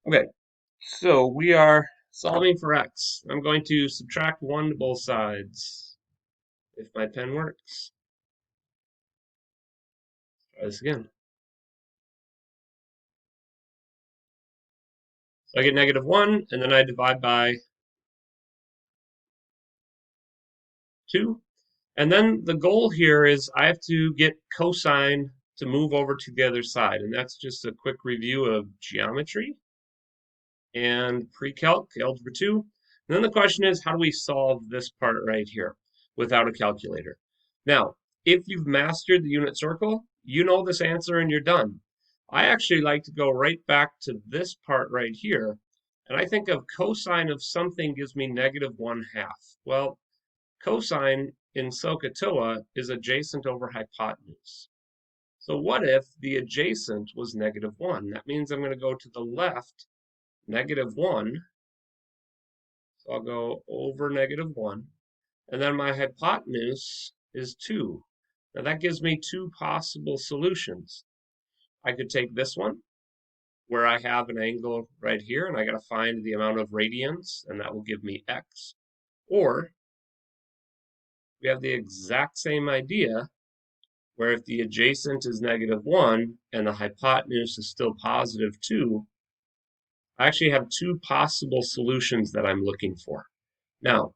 Okay, so we are solving for x. I'm going to subtract 1 to both sides. If my pen works. Try this again. So I get -1, and then I divide by 2. And then the goal here is I have to get cosine to move over to the other side. And that's just a quick review of geometry and pre-calc, algebra 2. And then the question is, how do we solve this part right here without a calculator? Now, if you've mastered the unit circle, you know this answer and you're done. I actually like to go right back to this part right here, and I think of cosine of something gives me -1/2. Well, cosine in SOHCAHTOA is adjacent over hypotenuse. So what if the adjacent was -1? That means I'm going to go to the left -1. So I'll go over -1. And then my hypotenuse is 2. Now that gives me two possible solutions. I could take this one, where I have an angle right here, and I got to find the amount of radians, and that will give me x. Or we have the exact same idea, where if the adjacent is -1 and the hypotenuse is still +2, I actually have two possible solutions that I'm looking for. Now,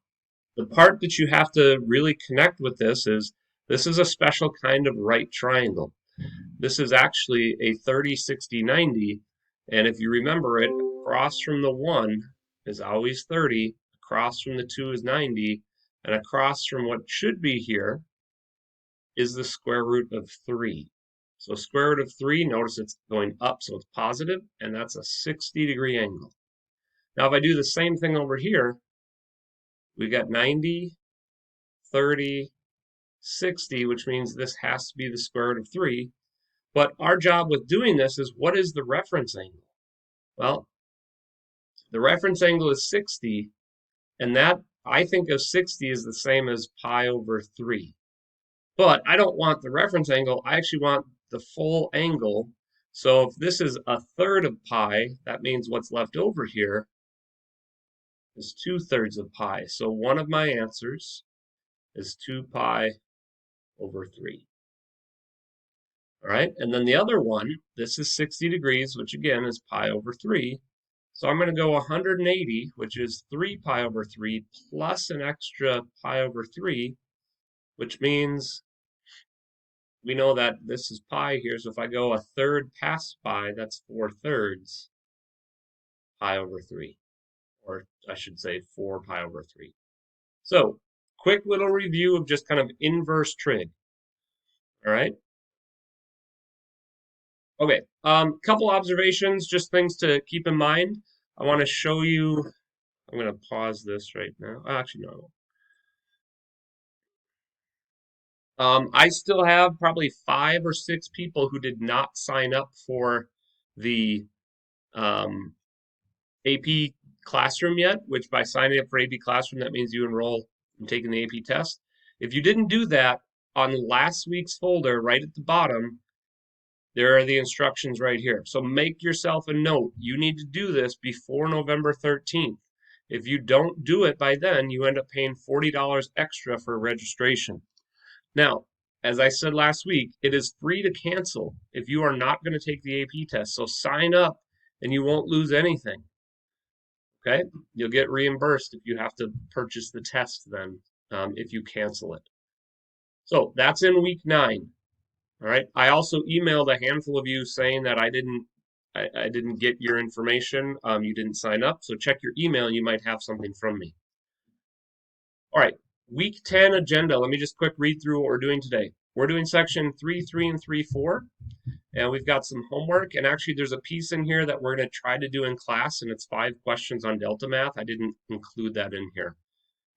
the part that you have to really connect with this is a special kind of right triangle. This is actually a 30, 60, 90, and if you remember it, across from the 1 is always 30, across from the 2 is 90, and across from what should be here is the square root of 3. So square root of 3, notice it's going up, so it's positive, and that's a 60-degree angle. Now if I do the same thing over here, we got 90, 30, 60, which means this has to be the square root of 3. But our job with doing this is, what is the reference angle? Well, the reference angle is 60, and that I think of 60 as the same as pi over 3. But I don't want the reference angle, I actually want the full angle. So if this is 1/3 of pi, that means what's left over here is 2/3 of pi. So one of my answers is 2 pi over 3. All right, and then the other one, this is 60 degrees, which again is pi over 3. So I'm going to go 180, which is 3 pi over 3 plus an extra pi over 3, which means we know that this is pi here. So if I go 1/3 past pi, that's 4/3 pi over 3, or I should say 4 pi over 3. So quick little review of just kind of inverse trig. All right. Okay, couple observations, just things to keep in mind. I want to show you, I'm going to pause this right now. Actually, no. I still have probably 5 or 6 people who did not sign up for the AP Classroom yet, which by signing up for AP Classroom, that means you enroll in taking the AP test. If you didn't do that, on last week's folder, right at the bottom, there are the instructions right here. So make yourself a note. You need to do this before November 13th. If you don't do it by then, you end up paying $40 extra for registration. Now, as I said last week, it is free to cancel if you are not going to take the AP test. So sign up and you won't lose anything. Okay? You'll get reimbursed if you have to purchase the test then, if you cancel it. So that's in week 9. All right. I also emailed a handful of you saying that I didn't get your information. You didn't sign up. So check your email and you might have something from me. All right. Week 10 agenda. Let me just quick read through what we're doing today. We're doing section 3.3 and 3.4, and we've got some homework. And actually, there's a piece in here that we're going to try to do in class, and it's 5 questions on delta math. I didn't include that in here.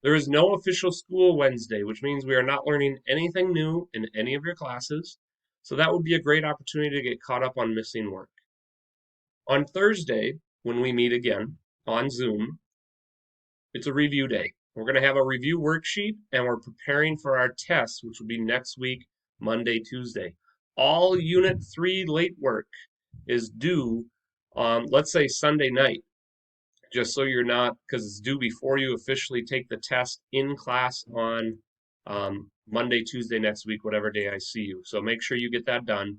There is no official school Wednesday, which means we are not learning anything new in any of your classes. So that would be a great opportunity to get caught up on missing work. On Thursday, when we meet again on Zoom, it's a review day. We're going to have a review worksheet, and we're preparing for our tests, which will be next week, Monday, Tuesday. All Unit 3 late work is due Let's say Sunday night, just so you're not, because it's due before you officially take the test in class on Monday, Tuesday next week, whatever day I see you. So make sure you get that done.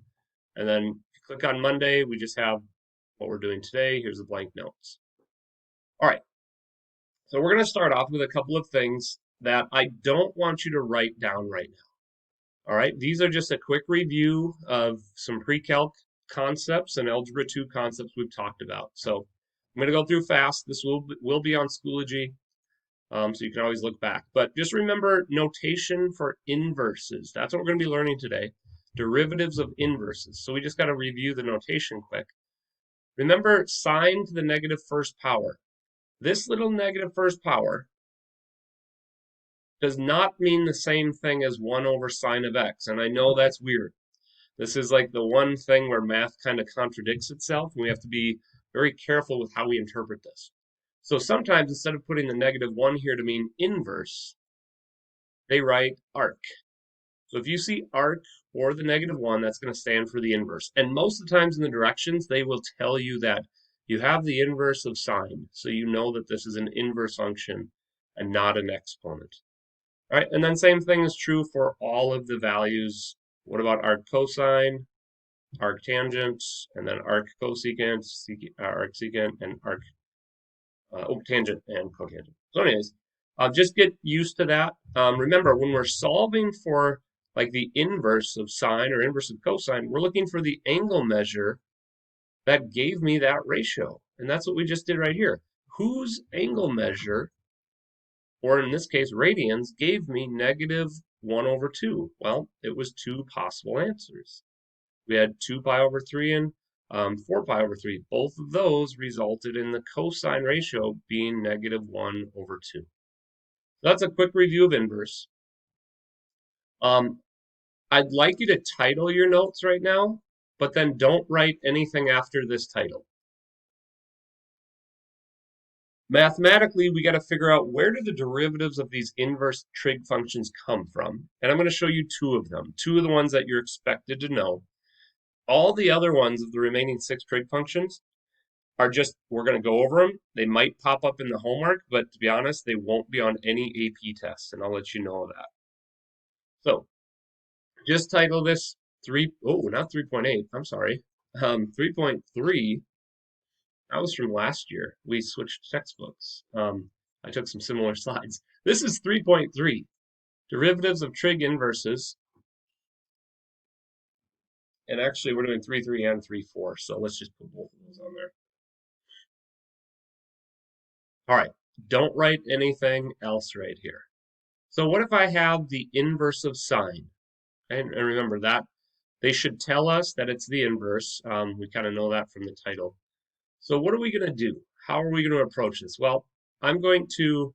And then if you click on Monday, we just have what we're doing today. Here's the blank notes. All right. So we're going to start off with a couple of things that I don't want you to write down right now. All right. These are just a quick review of some pre-calc concepts and algebra 2 concepts we've talked about. So I'm going to go through fast. This will be on Schoology, so you can always look back. But just remember notation for inverses. That's what we're going to be learning today. Derivatives of inverses. So we just got to review the notation quick. Remember sine to the negative first power. This little negative first power does not mean the same thing as 1 over sine of x. And I know that's weird. This is like the one thing where math kind of contradicts itself, and we have to be very careful with how we interpret this. So sometimes instead of putting the negative 1 here to mean inverse, they write arc. So if you see arc or the negative 1, that's going to stand for the inverse. And most of the times in the directions, they will tell you that you have the inverse of sine. So you know that this is an inverse function and not an exponent. All right, and then same thing is true for all of the values. What about arc cosine, arc tangent, and then arc cosecant, arc secant, and arc tangent and cotangent. So anyways, just get used to that. Remember, when we're solving for like the inverse of sine or inverse of cosine, we're looking for the angle measure that gave me that ratio. And that's what we just did right here. Whose angle measure, or in this case radians, gave me negative 1 over 2? Well, it was two possible answers. We had 2 pi over 3 and 4 pi over 3. Both of those resulted in the cosine ratio being negative 1 over 2. So that's a quick review of inverse. I'd like you to title your notes right now, but then don't write anything after this title. Mathematically, we got to figure out where do the derivatives of these inverse trig functions come from. And I'm going to show you two of them, two of the ones that you're expected to know. All the other ones of the remaining 6 trig functions are just, we're going to go over them. They might pop up in the homework, but to be honest, they won't be on any AP test, and I'll let you know that. So just title this not 3.8, I'm sorry, 3.3. That was from last year. We switched textbooks. I took some similar slides. This is 3.3, derivatives of trig inverses. And actually, we're doing 3.3 and 3.4, so let's just put both of those on there. All right, don't write anything else right here. So what if I have the inverse of sine? And remember that they should tell us that it's the inverse. We kind of know that from the title. So what are we going to do? How are we going to approach this? Well, I'm going to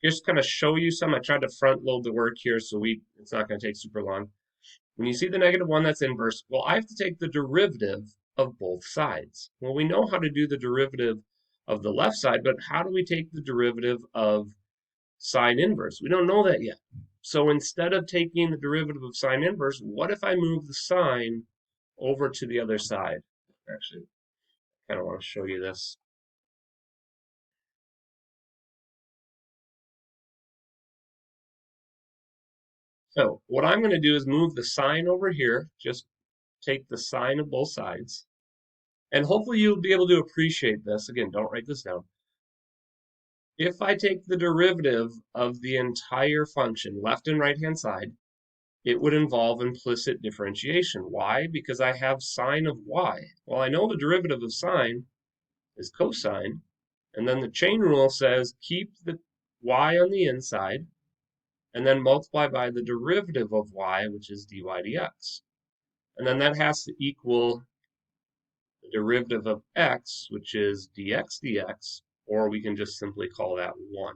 just kind of show you some. I tried to front load the work here, so it's not going to take super long. When you see the negative 1 that's inverse, well, I have to take the derivative of both sides. Well, we know how to do the derivative of the left side, but how do we take the derivative of sine inverse? We don't know that yet. So instead of taking the derivative of sine inverse, what if I move the sine over to the other side? Actually, I kind of want to show you this. So what I'm going to do is move the sine over here, just take the sine of both sides, and hopefully you'll be able to appreciate this. Again, don't write this down. If I take the derivative of the entire function, left and right hand side, it would involve implicit differentiation. Why? Because I have sine of y. Well, I know the derivative of sine is cosine, and then the chain rule says keep the y on the inside, and then multiply by the derivative of y, which is dy dx. And then that has to equal the derivative of x, which is dx dx, or we can just simply call that 1.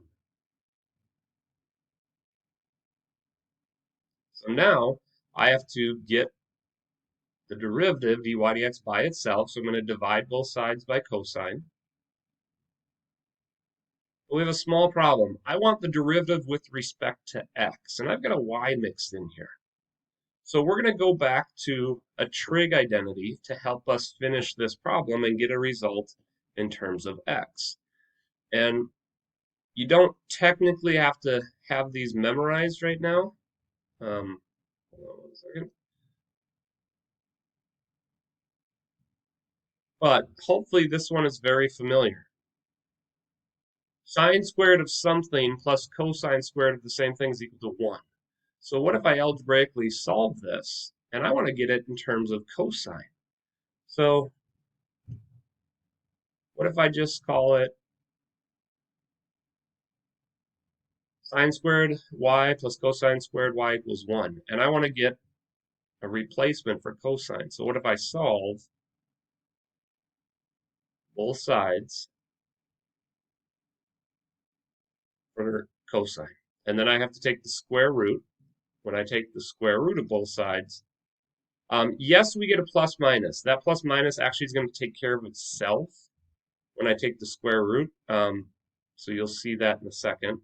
So now I have to get the derivative dy dx by itself, so I'm going to divide both sides by cosine. But we have a small problem. I want the derivative with respect to x, and I've got a y mixed in here. So we're going to go back to a trig identity to help us finish this problem and get a result in terms of x. And you don't technically have to have these memorized right now. Hold on one second. But hopefully this one is very familiar. Sine squared of something plus cosine squared of the same thing is equal to 1. So what if I algebraically solve this, and I want to get it in terms of cosine? So what if I just call it sine squared y plus cosine squared y equals 1, and I want to get a replacement for cosine. So what if I solve both sides for cosine? And then I have to take the square root. When I take the square root of both sides, yes, we get a plus minus. That plus minus actually is going to take care of itself when I take the square root. So you'll see that in a second.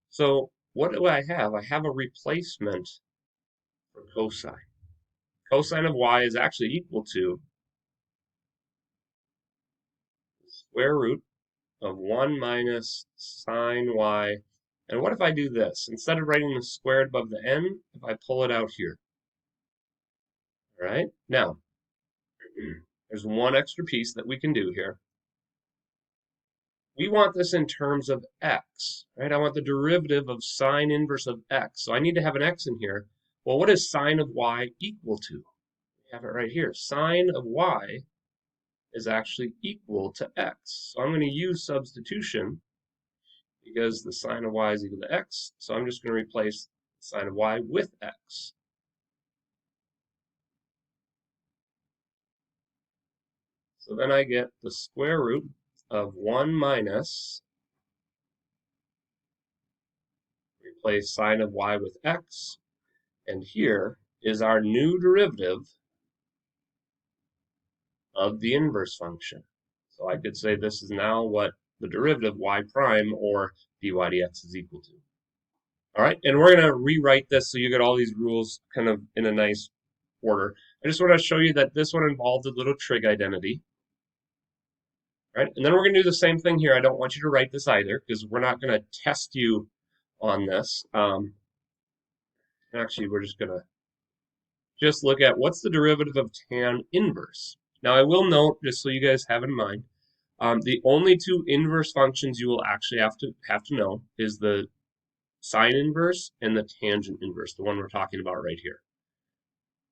So what do I have? I have a replacement for cosine. Cosine of y is actually equal to the square root of 1 minus sine y. And what if I do this? Instead of writing the squared above the n, if I pull it out here. All right? Now, there's one extra piece that we can do here. We want this in terms of x, right? I want the derivative of sine inverse of x. So I need to have an x in here. Well, what is sine of y equal to? We have it right here. Sine of y is actually equal to x. So I'm going to use substitution because the sine of y is equal to x. So I'm just going to replace sine of y with x. So then I get the square root of 1 minus, replace sine of y with x, and here is our new derivative of the inverse function. So I could say this is now what the derivative y prime or dy dx is equal to. All right, and we're going to rewrite this so you get all these rules kind of in a nice order. I just want to show you that this one involved a little trig identity. All right, and then we're going to do the same thing here. I don't want you to write this either because we're not going to test you on this. Actually, we're just going to look at what's the derivative of tan inverse. Now, I will note, just so you guys have in mind, the only two inverse functions you will actually have to know is the sine inverse and the tangent inverse, the one we're talking about right here.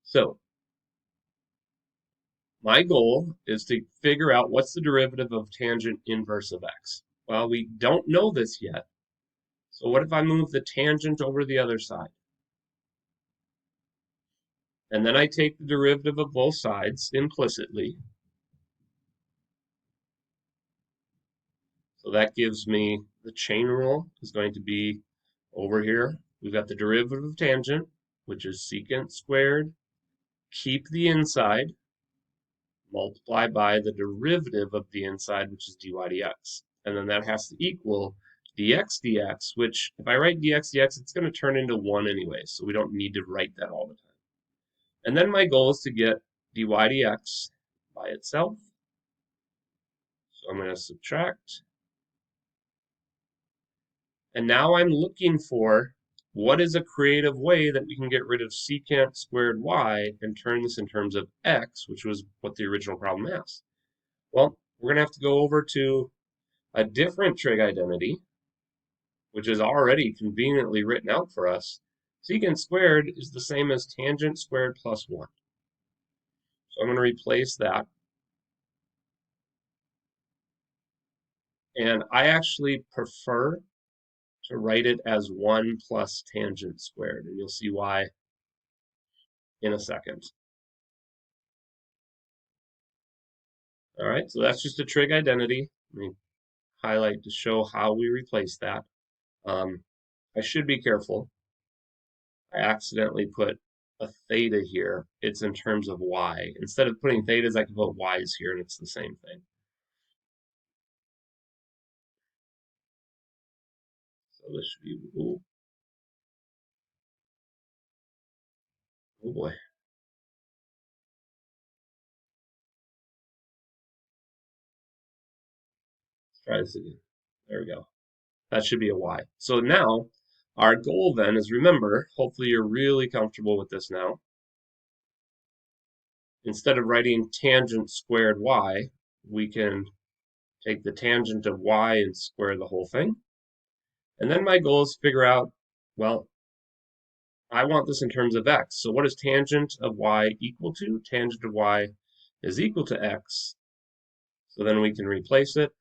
So my goal is to figure out what's the derivative of tangent inverse of x. Well, we don't know this yet. So what if I move the tangent over the other side? And then I take the derivative of both sides implicitly. So that gives me the chain rule is going to be over here. We've got the derivative of tangent, which is secant squared. Keep the inside, multiply by the derivative of the inside, which is dy dx. And then that has to equal dx dx, which if I write dx dx, it's going to turn into 1 anyway, so we don't need to write that all the time. And then my goal is to get dy dx by itself. So I'm going to subtract. And now I'm looking for what is a creative way that we can get rid of secant squared y and turn this in terms of x, which was what the original problem asked. Well, we're going to have to go over to a different trig identity, which is already conveniently written out for us. Secant squared is the same as tangent squared plus 1. So I'm going to replace that. And I actually prefer to write it as 1 plus tangent squared, and you'll see why in a second. All right, so that's just a trig identity. Let me highlight to show how we replace that. I should be careful. I accidentally put a theta here. It's in terms of y. Instead of putting thetas, I can put y's here, and it's the same thing. So this should be, ooh. Oh boy. Let's try this again. There we go. That should be a y. So now our goal then is, remember, hopefully you're really comfortable with this now. Instead of writing tangent squared y, we can take the tangent of y and square the whole thing. And then my goal is to figure out, well, I want this in terms of x. So what is tangent of y equal to? Tangent of y is equal to x. So then we can replace it.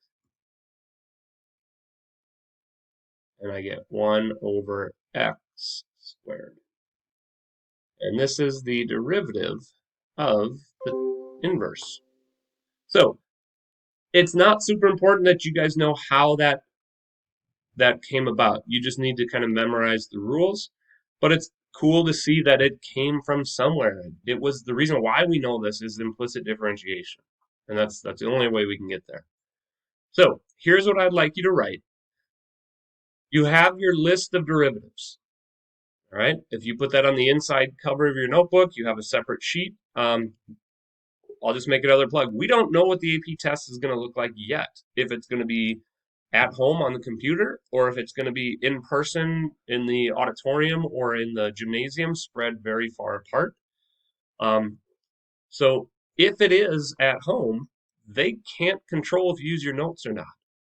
And I get 1 over x squared. And this is the derivative of the inverse. So it's not super important that you guys know how that came about. You just need to kind of memorize the rules. But it's cool to see that it came from somewhere. It was the reason why we know this is implicit differentiation. And that's the only way we can get there. So here's what I'd like you to write. You have your list of derivatives. All right. If you put that on the inside cover of your notebook, you have a separate sheet. I'll just make another plug. We don't know what the AP test is going to look like yet. If it's going to be at home on the computer, or if it's going to be in person in the auditorium or in the gymnasium, spread very far apart. So if it is at home, they can't control if you use your notes or not.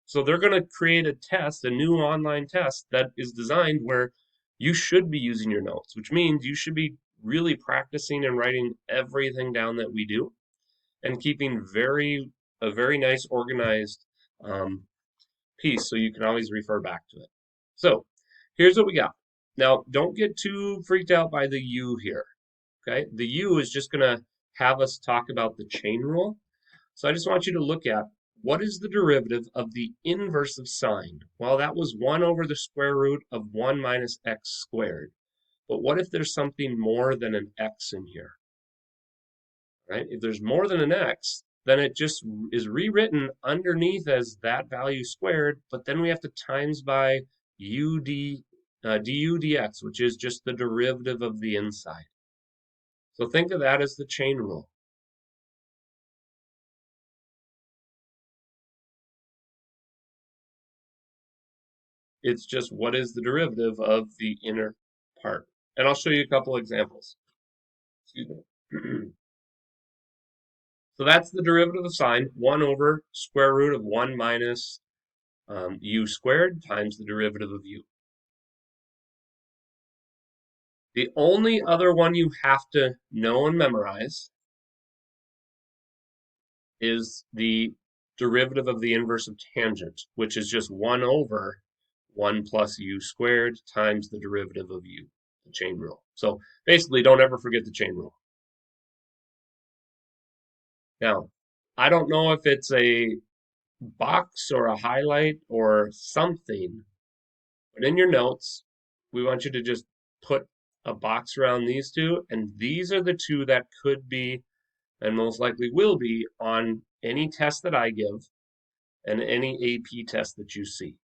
So they're going to create a test, a new online test that is designed where you should be using your notes, which means you should be really practicing and writing everything down that we do and keeping a very nice organized piece so you can always refer back to it. So here's what we got. Now, don't get too freaked out by the U here. Okay, the U is just going to have us talk about the chain rule. So I just want you to look at what is the derivative of the inverse of sine? Well, that was 1 over the square root of 1 minus x squared. But what if there's something more than an x in here? Right? If there's more than an x, then it just is rewritten underneath as that value squared, but then we have to times by du dx, which is just the derivative of the inside. So think of that as the chain rule. It's just what is the derivative of the inner part. And I'll show you a couple examples. Excuse me. So that's the derivative of sine, 1 over square root of 1 minus u squared times the derivative of u. The only other one you have to know and memorize is the derivative of the inverse of tangent, which is just 1 over 1 plus u squared times the derivative of u, the chain rule. So basically, don't ever forget the chain rule. Now, I don't know if it's a box or a highlight or something, but in your notes, we want you to just put a box around these two, and these are the two that could be and most likely will be on any test that I give and any AP test that you see.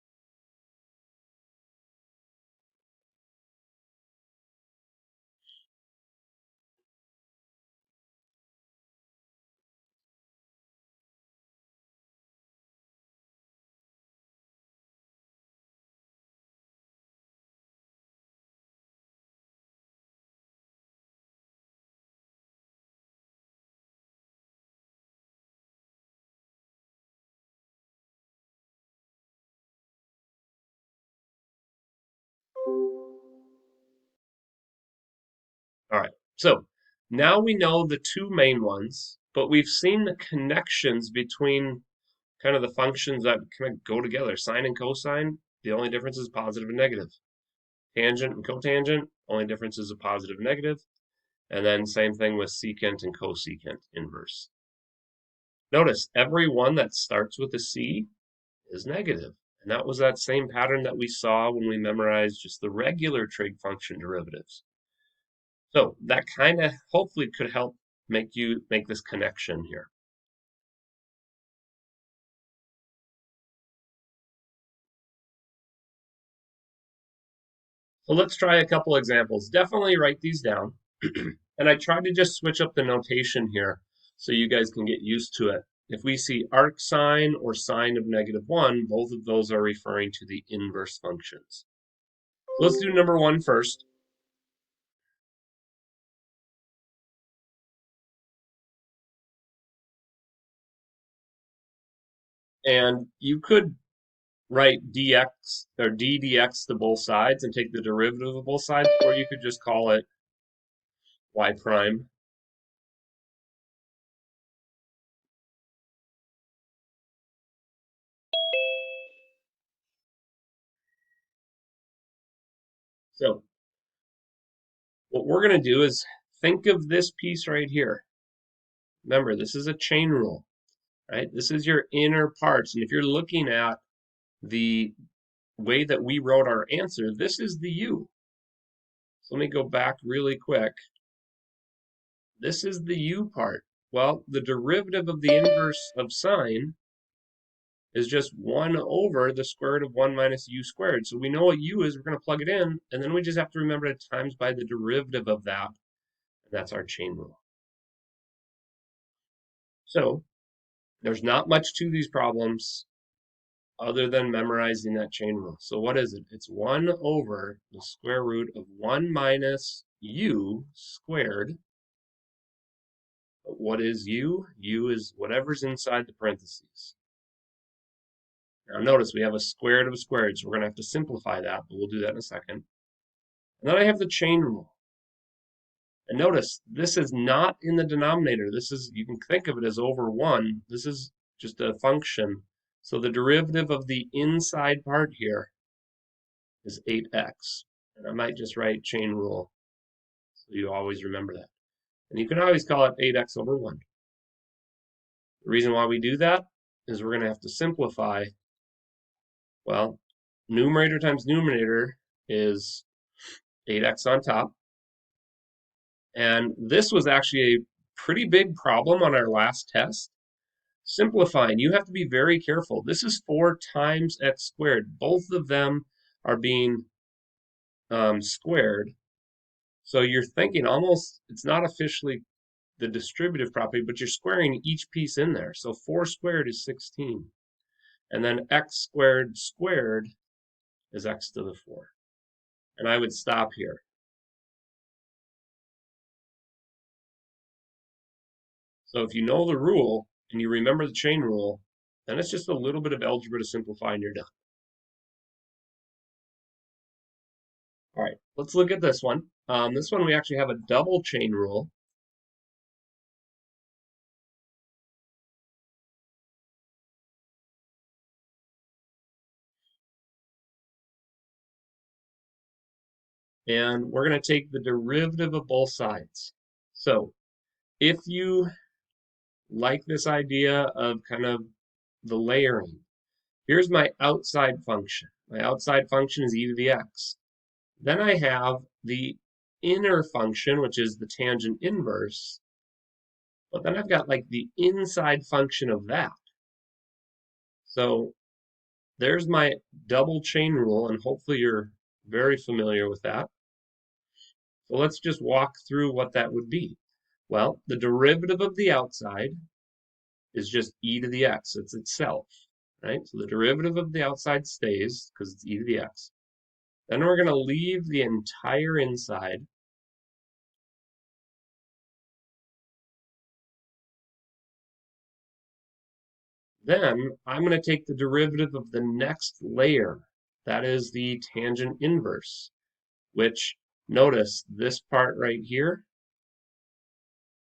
All right, so now we know the two main ones, but we've seen the connections between kind of the functions that kind of go together. Sine and cosine, the only difference is positive and negative. Tangent and cotangent, only difference is a positive and negative. And then same thing with secant and cosecant inverse. Notice every one that starts with a C is negative. And that was that same pattern that we saw when we memorized just the regular trig function derivatives. So that kind of hopefully could help make you make this connection here. So let's try a couple examples. Definitely write these down. And I tried to just switch up the notation here so you guys can get used to it. If we see arcsin or sine of -1, both of those are referring to the inverse functions. So let's do number 1 first. And you could write dx or d dx to both sides and take the derivative of both sides, or you could just call it y prime. So what we're going to do is think of this piece right here. Remember, this is a chain rule, right? This is your inner parts. And if you're looking at the way that we wrote our answer, this is the u. So let me go back really quick. This is the u part. Well, the derivative of the inverse of sine is just 1 over the square root of 1 minus u squared. So we know what u is, we're going to plug it in, and then we just have to remember to times by the derivative of that, and that's our chain rule. So there's not much to these problems other than memorizing that chain rule. So what is it? It's 1 over the square root of 1 minus u squared. What is u? U is whatever's inside the parentheses. Now notice we have a squared of a squared, so we're going to have to simplify that, but we'll do that in a second. And then I have the chain rule. And notice, this is not in the denominator. This is, you can think of it as over 1. This is just a function. So the derivative of the inside part here is 8x. And I might just write chain rule so you always remember that. And you can always call it 8x over 1. The reason why we do that is we're going to have to simplify. Well, numerator times numerator is 8x on top. And this was actually a pretty big problem on our last test. Simplifying, you have to be very careful. This is 4 times x squared. Both of them are being squared. So you're thinking almost, it's not officially the distributive property, but you're squaring each piece in there. So 4 squared is 16. And then x squared squared is x to the 4. And I would stop here. So if you know the rule and you remember the chain rule, then it's just a little bit of algebra to simplify and you're done. All right, let's look at this one. This one we actually have a double chain rule. And we're going to take the derivative of both sides. So if you like this idea of kind of the layering, here's my outside function. My outside function is e to the x. Then I have the inner function, which is the tangent inverse. But then I've got like the inside function of that. So there's my double chain rule, and hopefully you're very familiar with that. So let's just walk through what that would be. Well, the derivative of the outside is just e to the x. It's itself, right? So the derivative of the outside stays because it's e to the x. Then we're going to leave the entire inside. Then I'm going to take the derivative of the next layer. That is the tangent inverse, which, notice this part right here,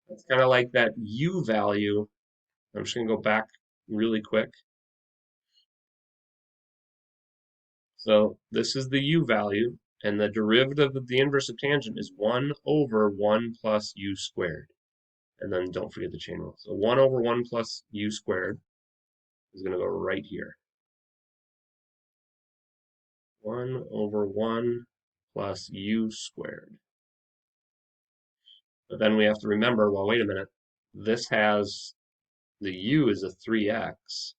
it's kind of like that u value. I'm just going to go back really quick. So this is the u value, and the derivative of the inverse of tangent is 1 over 1 plus u squared. And then don't forget the chain rule. So 1 over 1 plus u squared is going to go right here. 1 over 1 plus u squared. But then we have to remember, well, wait a minute. This has, the u is a 3x.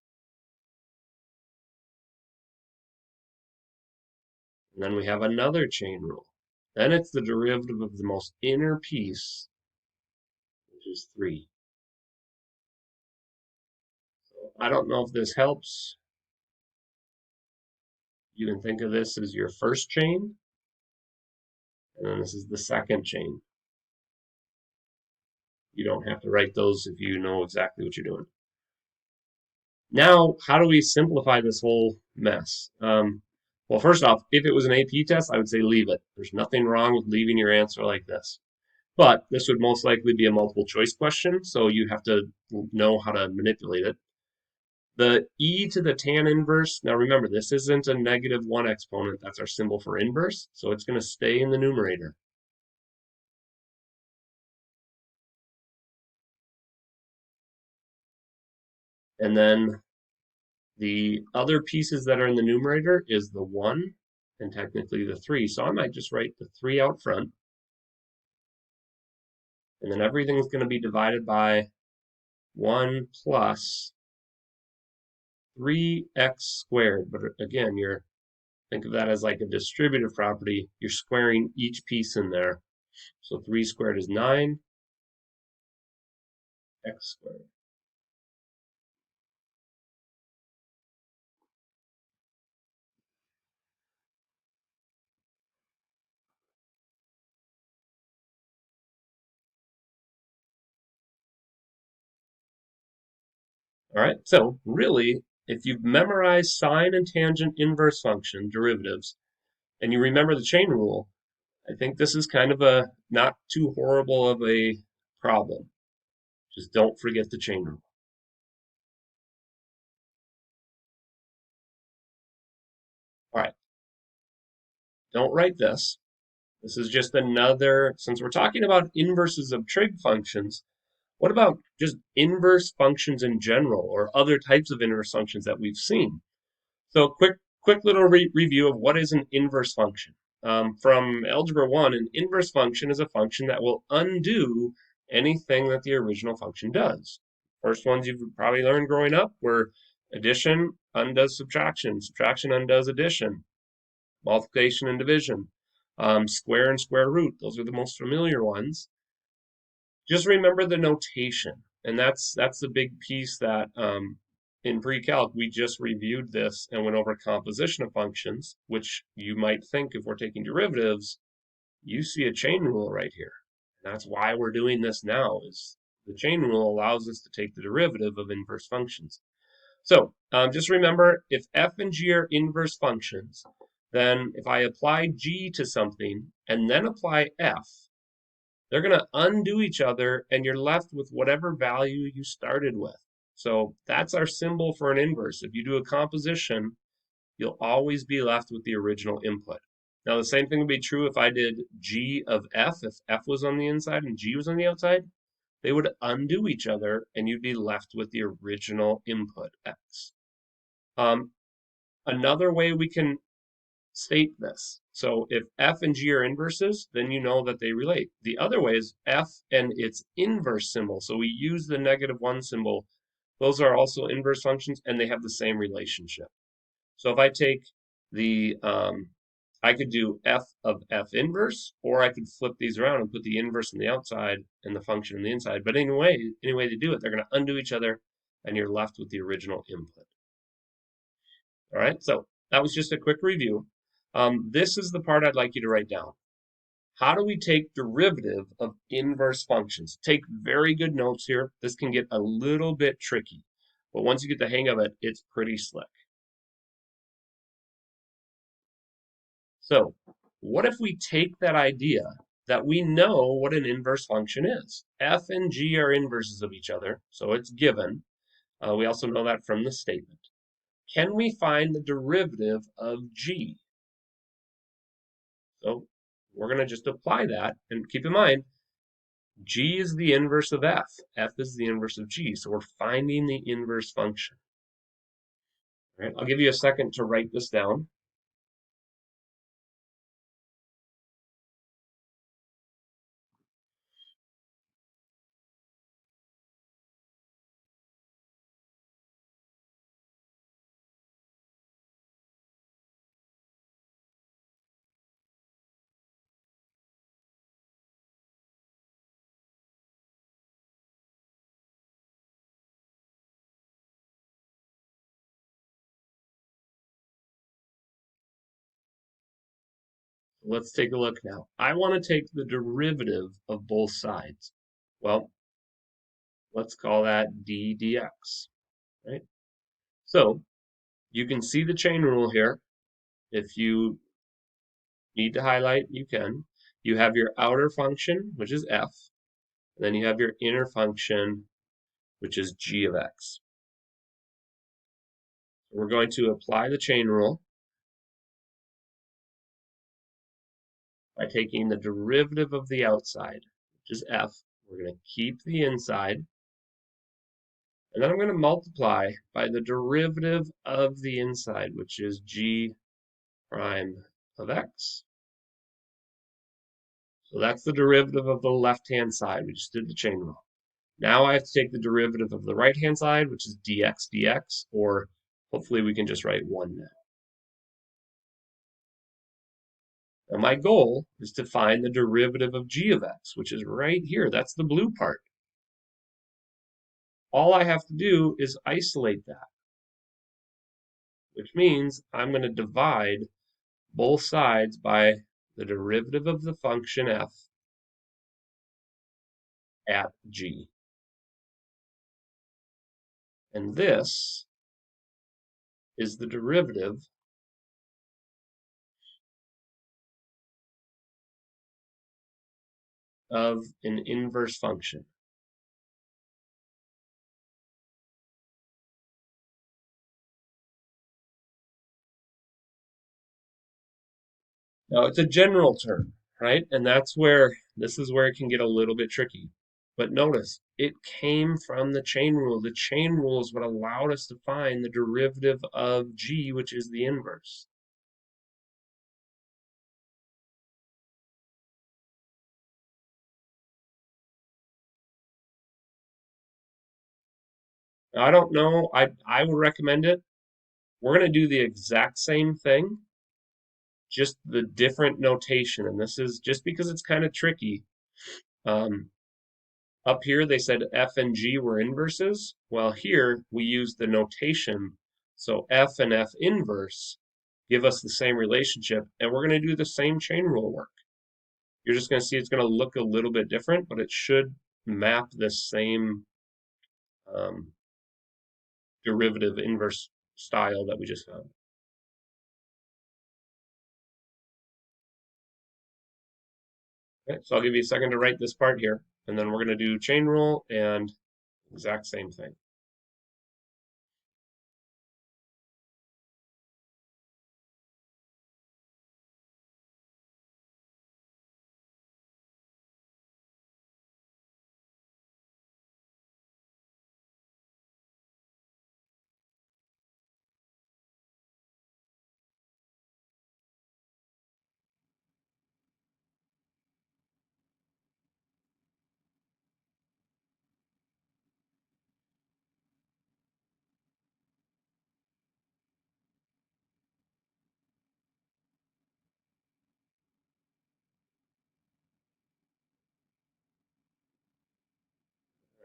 And then we have another chain rule. Then it's the derivative of the most inner piece, is 3. So I don't know if this helps. You can think of this as your first chain, and then this is the second chain. You don't have to write those if you know exactly what you're doing. Now, how do we simplify this whole mess? Well, first off, if it was an AP test, I would say leave it. There's nothing wrong with leaving your answer like this. But this would most likely be a multiple choice question, so you have to know how to manipulate it. The e to the tan inverse, now remember, this isn't a -1 exponent. That's our symbol for inverse, so it's going to stay in the numerator. And then the other pieces that are in the numerator is the 1 and technically the 3. So I might just write the 3 out front. And then everything's going to be divided by 1 plus 3x squared. But again, think of that as like a distributive property. You're squaring each piece in there. So 3 squared is 9, x squared. All right, so really, if you've memorized sine and tangent inverse function derivatives, and you remember the chain rule, I think this is kind of a not too horrible of a problem. Just don't forget the chain rule. All right, don't write this. This is just another, since we're talking about inverses of trig functions, what about just inverse functions in general or other types of inverse functions that we've seen? So quick little review of what is an inverse function. From Algebra 1, an inverse function is a function that will undo anything that the original function does. First ones you've probably learned growing up were addition undoes subtraction, subtraction undoes addition, multiplication and division, square and square root. Those are the most familiar ones. Just remember the notation, and that's the big piece that in pre-calc we just reviewed this and went over composition of functions, which you might think if we're taking derivatives, you see a chain rule right here. And that's why we're doing this now. Is the chain rule allows us to take the derivative of inverse functions. So just remember, if f and g are inverse functions, then if I apply g to something and then apply f, they're going to undo each other and you're left with whatever value you started with. So that's our symbol for an inverse. If you do a composition, you'll always be left with the original input. Now the same thing would be true if I did g of f. If f was on the inside and g was on the outside, they would undo each other and you'd be left with the original input, x. Another way we can state this. So if f and g are inverses, then you know that they relate. The other way is f and its inverse symbol. So we use the -1 symbol. Those are also inverse functions, and they have the same relationship. So if I take the, I could do f of f inverse, or I could flip these around and put the inverse on the outside and the function on the inside. But anyway, any way to do it, they're going to undo each other, and you're left with the original input. All right, so that was just a quick review. This is the part I'd like you to write down. How do we take derivative of inverse functions? Take very good notes here. This can get a little bit tricky, but once you get the hang of it, it's pretty slick. So what if we take that idea that we know what an inverse function is? F and g are inverses of each other, so it's given. We also know that from the statement. Can we find the derivative of g? So we're going to just apply that, and keep in mind, g is the inverse of f. F is the inverse of g, so we're finding the inverse function. All right, I'll give you a second to write this down. Let's take a look now. I want to take the derivative of both sides. Well, let's call that d dx, right? So you can see the chain rule here. If you need to highlight, you can. You have your outer function, which is f, and then you have your inner function, which is g of x. We're going to apply the chain rule by taking the derivative of the outside, which is f. We're going to keep the inside, and then I'm going to multiply by the derivative of the inside, which is g prime of x. So that's the derivative of the left-hand side. We just did the chain rule. Now I have to take the derivative of the right-hand side, which is dx dx, or hopefully we can just write 1 now. Now my goal is to find the derivative of g of x, which is right here. That's the blue part. All I have to do is isolate that, which means I'm going to divide both sides by the derivative of the function f at g. And this is the derivative of an inverse function. Now it's a general term, right? And this is where it can get a little bit tricky. But notice, it came from the chain rule. The chain rule is what allowed us to find the derivative of g, which is the inverse. Now, I don't know, I would recommend it. We're going to do the exact same thing, just the different notation. And this is just because it's kind of tricky. Up here they said f and g were inverses. Well, here we use the notation. So f and f inverse give us the same relationship, and we're going to do the same chain rule work. You're just going to see it's going to look a little bit different, but it should map the same derivative inverse style that we just found. Okay, so I'll give you a second to write this part here, and then we're going to do chain rule and exact same thing.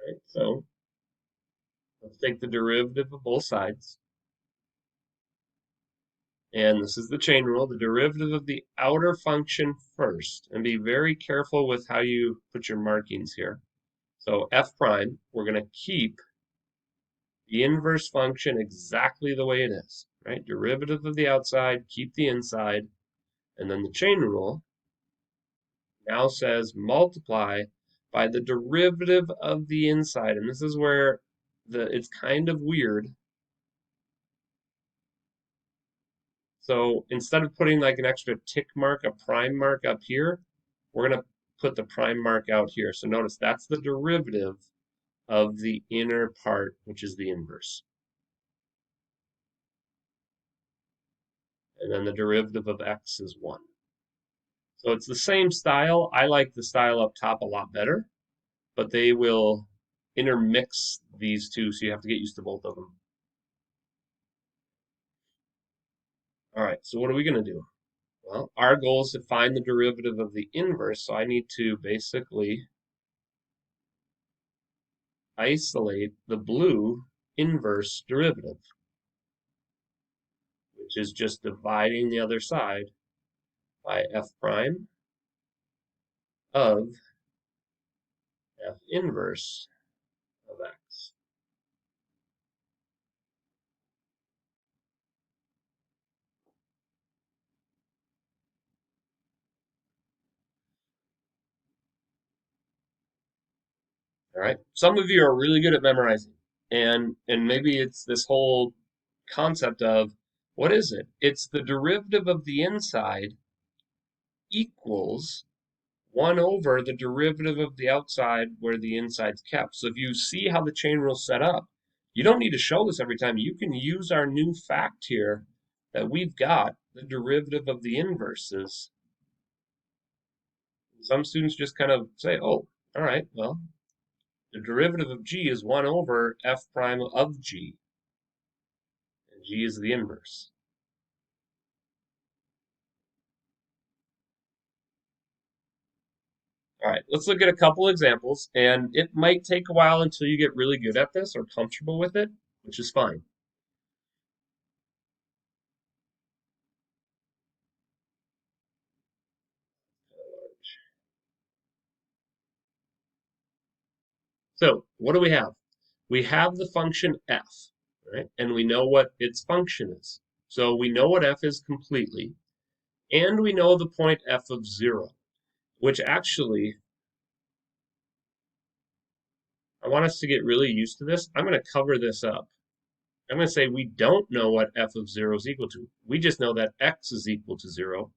All right, so let's take the derivative of both sides. And this is the chain rule, the derivative of the outer function first. And be very careful with how you put your markings here. So f prime, we're going to keep the inverse function exactly the way it is, right? Derivative of the outside, keep the inside. And then the chain rule now says multiply by the derivative of the inside. And this is where it's kind of weird. So instead of putting like an extra tick mark, a prime mark up here, we're going to put the prime mark out here. So notice that's the derivative of the inner part, which is the inverse. And then the derivative of x is 1. So it's the same style. I like the style up top a lot better, but they will intermix these two, so you have to get used to both of them. All right, so what are we going to do? Well, our goal is to find the derivative of the inverse, so I need to basically isolate the blue inverse derivative, which is just dividing the other side by f prime of f inverse of x. All right. Some of you are really good at memorizing, and maybe it's this whole concept of what is it? It's the derivative of the inside equals 1 over the derivative of the outside where the inside's kept. So if you see how the chain rule's set up, you don't need to show this every time. You can use our new fact here that we've got the derivative of the inverses. Some students just kind of say, oh, all right, well, the derivative of g is 1 over f prime of g, and g is the inverse. All right, let's look at a couple examples, and it might take a while until you get really good at this or comfortable with it, which is fine. So what do we have? We have the function f, right? And we know what its function is. So we know what f is completely, and we know the point f of 0, which actually, I want us to get really used to this. I'm going to cover this up. I'm going to say we don't know what f of 0 is equal to. We just know that x is equal to 0.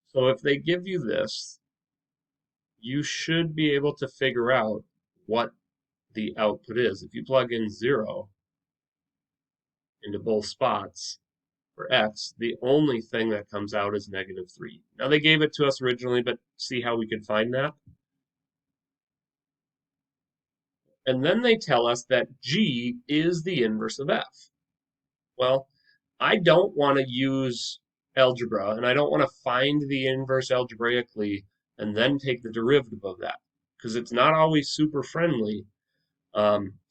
So if they give you this, you should be able to figure out what the output is. If you plug in 0 into both spots for x, the only thing that comes out is -3. Now they gave it to us originally, but see how we could find that? And then they tell us that g is the inverse of f. Well, I don't want to use algebra, and I don't want to find the inverse algebraically and then take the derivative of that, because it's not always super friendly.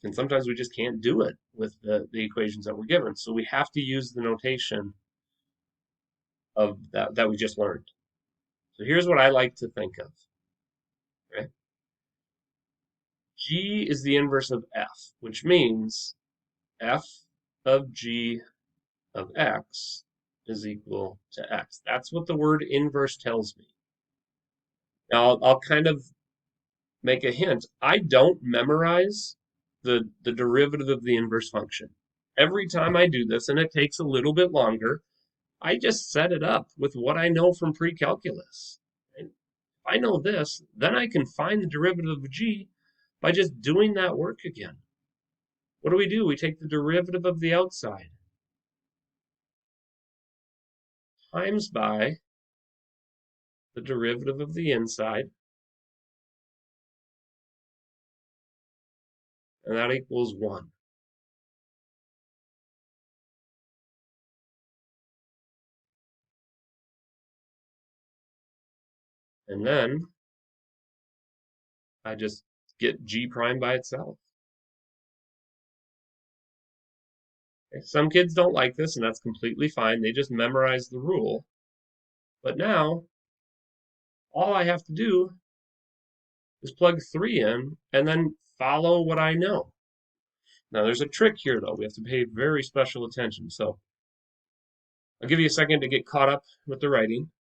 And sometimes we just can't do it with the equations that we're given. So we have to use the notation of that we just learned. So here's what I like to think of. Okay? G is the inverse of f, which means f of g of x is equal to x. That's what the word inverse tells me. Now I'll kind of make a hint. I don't memorize the derivative of the inverse function. Every time I do this, and it takes a little bit longer, I just set it up with what I know from pre-calculus. And if I know this, then I can find the derivative of g by just doing that work again. What do? We take the derivative of the outside times by the derivative of the inside, and that equals 1. And then I just get g prime by itself. Okay, some kids don't like this, and that's completely fine. They just memorize the rule. But now, all I have to do is plug 3 in and then follow what I know. Now, there's a trick here, though. We have to pay very special attention. So I'll give you a second to get caught up with the writing.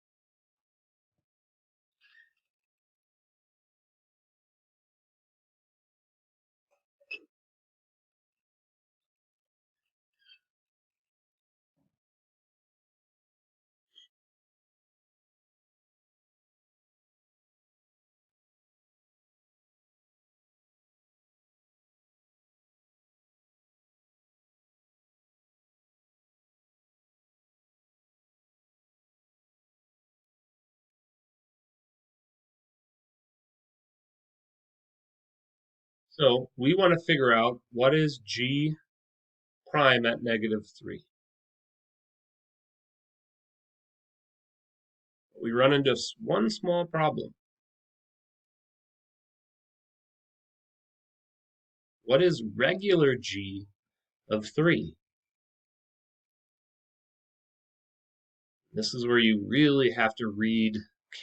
So we want to figure out what is g prime at -3. We run into one small problem. what is regular g of 3? This is where you really have to read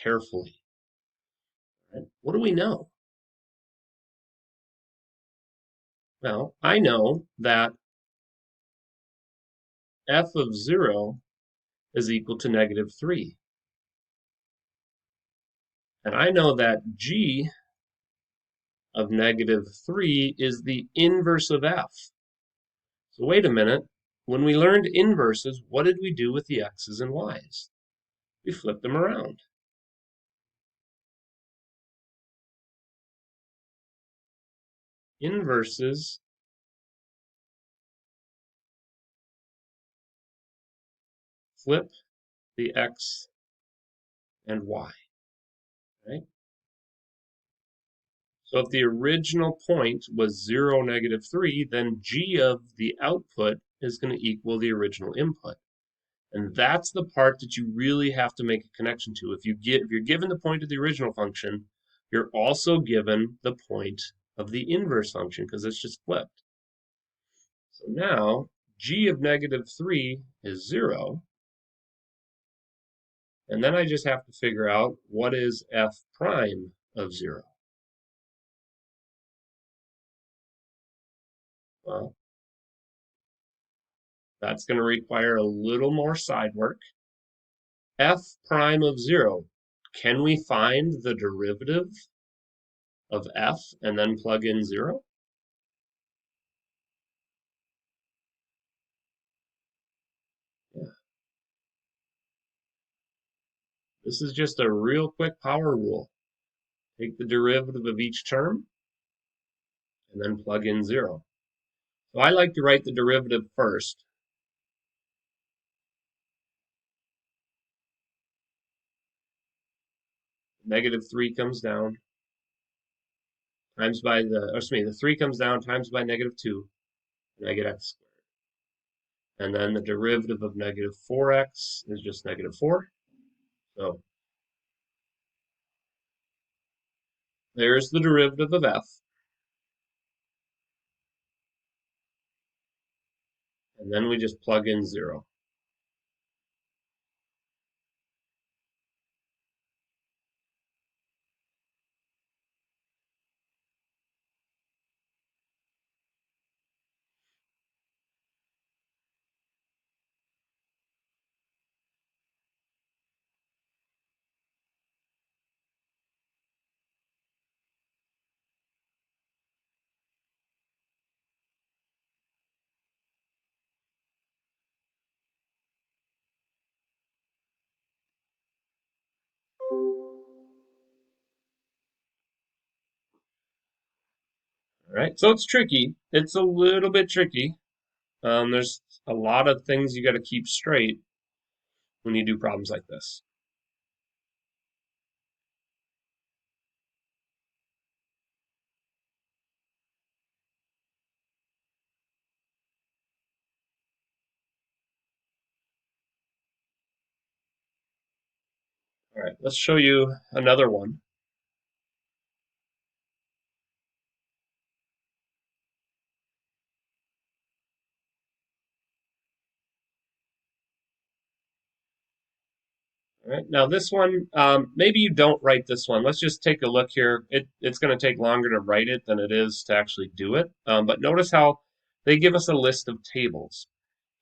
carefully. Right? What do we know? Well, I know that f of 0 is equal to negative 3. And I know that g of negative 3 is the inverse of f. So wait a minute. When we learned inverses, what did we do with the x's and y's? We flipped them around. Inverses flip the x and y, right? So if the original point was 0, negative 3, then g of the output is going to equal the original input. And that's the part that you really have to make a connection to. If you're given the point of the original function, you're also given the point of the inverse function because it's just flipped. So now g of negative 3 is 0. And then I just have to figure out what is f prime of 0. Well, that's going to require a little more side work. F prime of 0. Can we find the derivative of f and then plug in 0? Yeah. This is just a real quick power rule. Take the derivative of each term and then plug in 0. So I like to write the derivative first. Negative 3 comes down, times by the 3 comes down, times by negative 2, and I get x squared. And then the derivative of negative 4x is just negative 4. So there's the derivative of f. And then we just plug in 0. All right, so it's tricky. It's a little bit tricky. There's a lot of things you got to keep straight when you do problems like this. All right, let's show you another one. All right, now this one, maybe you don't write this one. Let's just take a look here. It's going to take longer to write it than it is to actually do it. But notice how they give us a list of tables.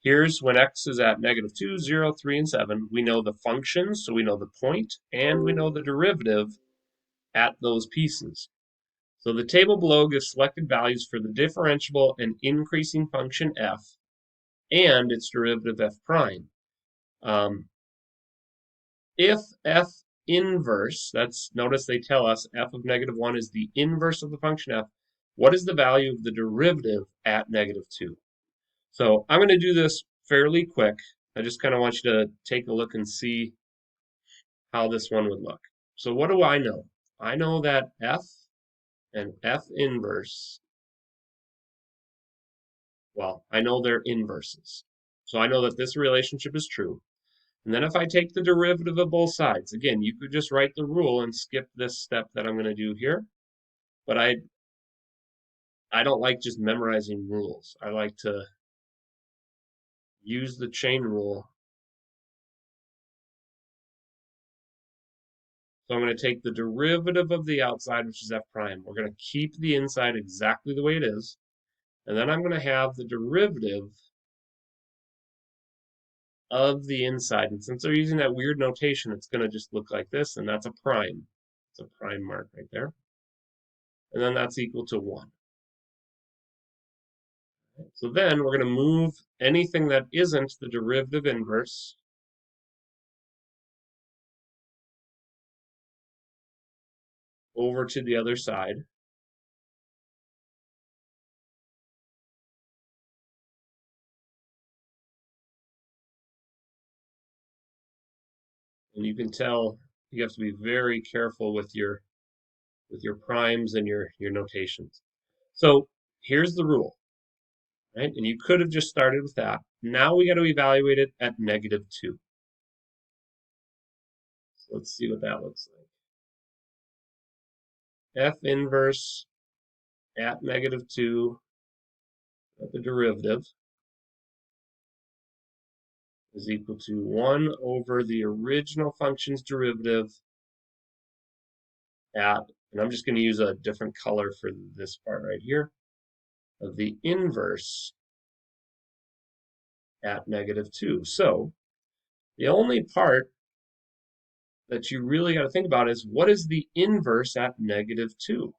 Here's when x is at negative 2, 0, 3, and 7. We know the functions, so we know the point, and we know the derivative at those pieces. So the table below gives selected values for the differentiable and increasing function f and its derivative f prime. If f inverse, notice they tell us f of negative 1 is the inverse of the function f, what is the value of the derivative at negative 2? So I'm going to do this fairly quick. I just kind of want you to take a look and see how this one would look. So what do I know? I know that f and f inverse, well, I know they're inverses. So I know that this relationship is true. And then if I take the derivative of both sides, again, you could just write the rule and skip this step that I'm going to do here. But I I don't like just memorizing rules. I like to use the chain rule. So I'm going to take the derivative of the outside, which is f prime. We're going to keep the inside exactly the way it is. And then I'm going to have the derivative of the inside. And since they're using that weird notation, it's going to just look like this, and that's a prime. It's a prime mark right there. And then that's equal to 1. So then we're going to move anything that isn't the derivative inverse over to the other side. And you can tell you have to be very careful with your primes and your notations. So here's the rule, right? And you could have just started with that. Now we got to evaluate it at -2. So let's see what that looks like. F inverse at -2 at the derivative is equal to 1 over the original function's derivative at, and I'm just going to use a different color for this part right here, of the inverse at -2. So the only part that you really got to think about is, what is the inverse at -2?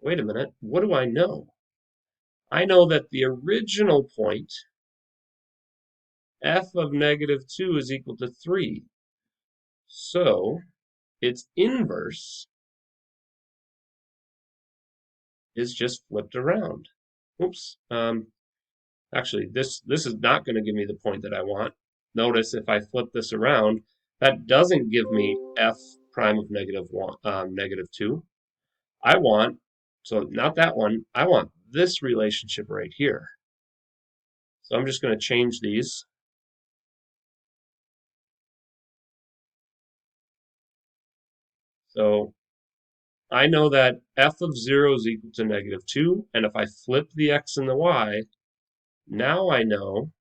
Wait a minute, what do I know? I know that the original point, f of -2, is equal to 3. So its inverse is just flipped around. Oops. Actually, this is not going to give me the point that I want. Notice if I flip this around, that doesn't give me f prime of -2. I want, so not that one, I want this relationship right here. So I'm just going to change these. So I know that f of 0 is equal to -2, and if I flip the x and the y, now I know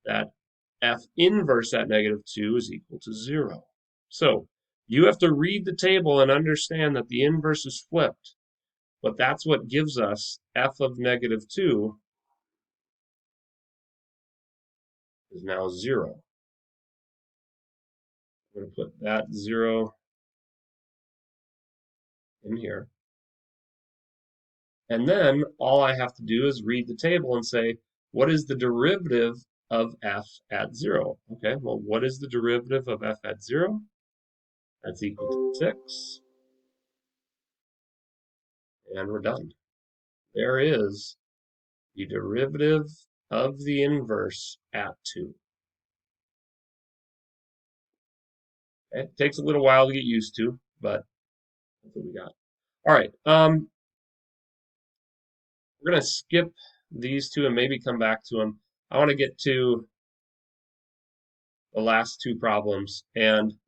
that f inverse at -2 is equal to 0. So you have to read the table and understand that the inverse is flipped, but that's what gives us f of -2 is now 0. I'm going to put that 0 in here. And then all I have to do is read the table and say, what is the derivative of f at 0? Okay, well, what is the derivative of f at 0? That's equal to 6. And we're done. There is the derivative of the inverse at 2. Okay? It takes a little while to get used to, but that's what we got. All right, we're going to skip these two and maybe come back to them. I want to get to the last two problems, and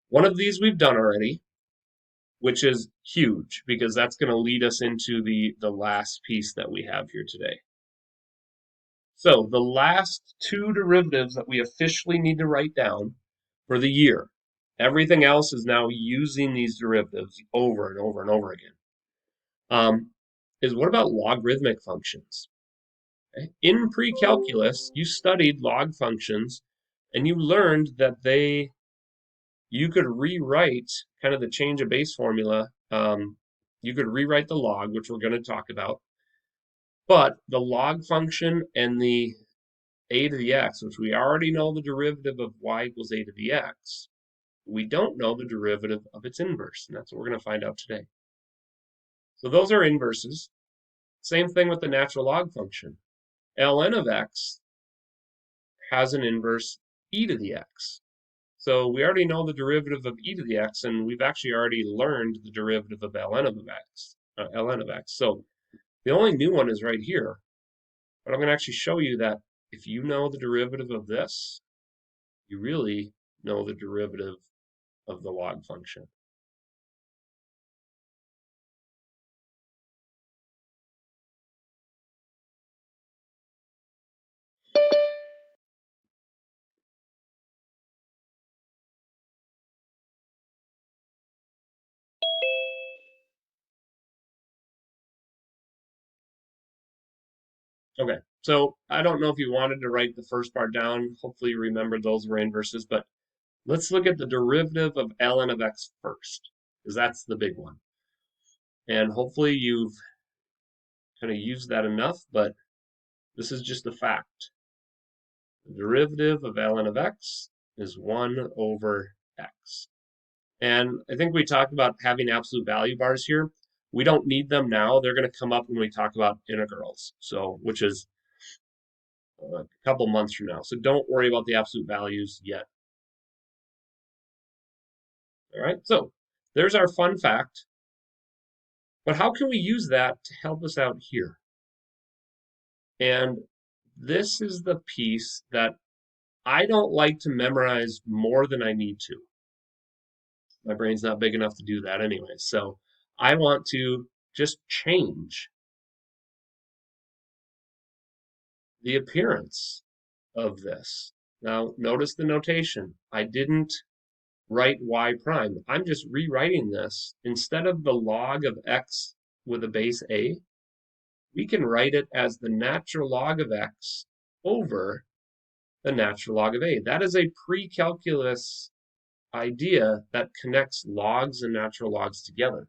one of these we've done already, which is huge because that's going to lead us into the last piece that we have here today. So the last two derivatives that we officially need to write down for the year, everything else is now using these derivatives over and over and over again, is what about logarithmic functions? Okay? In pre-calculus, you studied log functions and you learned that you could rewrite kind of the change of base formula. You could rewrite the log, which we're going to talk about, but the log function and the a to the x, which we already know the derivative of y equals a to the x, we don't know the derivative of its inverse, and that's what we're going to find out today. So those are inverses. Same thing with the natural log function. ln of x has an inverse e to the x. So we already know the derivative of e to the x, and we've actually already learned the derivative of ln of x. So the only new one is right here. But I'm going to actually show you that if you know the derivative of this, you really know the derivative of the log function. Okay, so I don't know if you wanted to write the first part down. Hopefully you remembered those were inverses, but let's look at the derivative of ln of x first, because that's the big one. And hopefully you've kind of used that enough, but this is just a fact. The derivative of ln of x is 1 over x. And I think we talked about having absolute value bars here. We don't need them now. They're going to come up when we talk about integrals, so which is a couple months from now. So don't worry about the absolute values yet. All right, so there's our fun fact. But how can we use that to help us out here? And this is the piece that I don't like to memorize more than I need to. My brain's not big enough to do that anyway. So I want to just change the appearance of this. Now, notice the notation. I didn't write y prime. I'm just rewriting this. Instead of the log of x with a base a, we can write it as the natural log of x over the natural log of a. That is a pre-calculus idea that connects logs and natural logs together.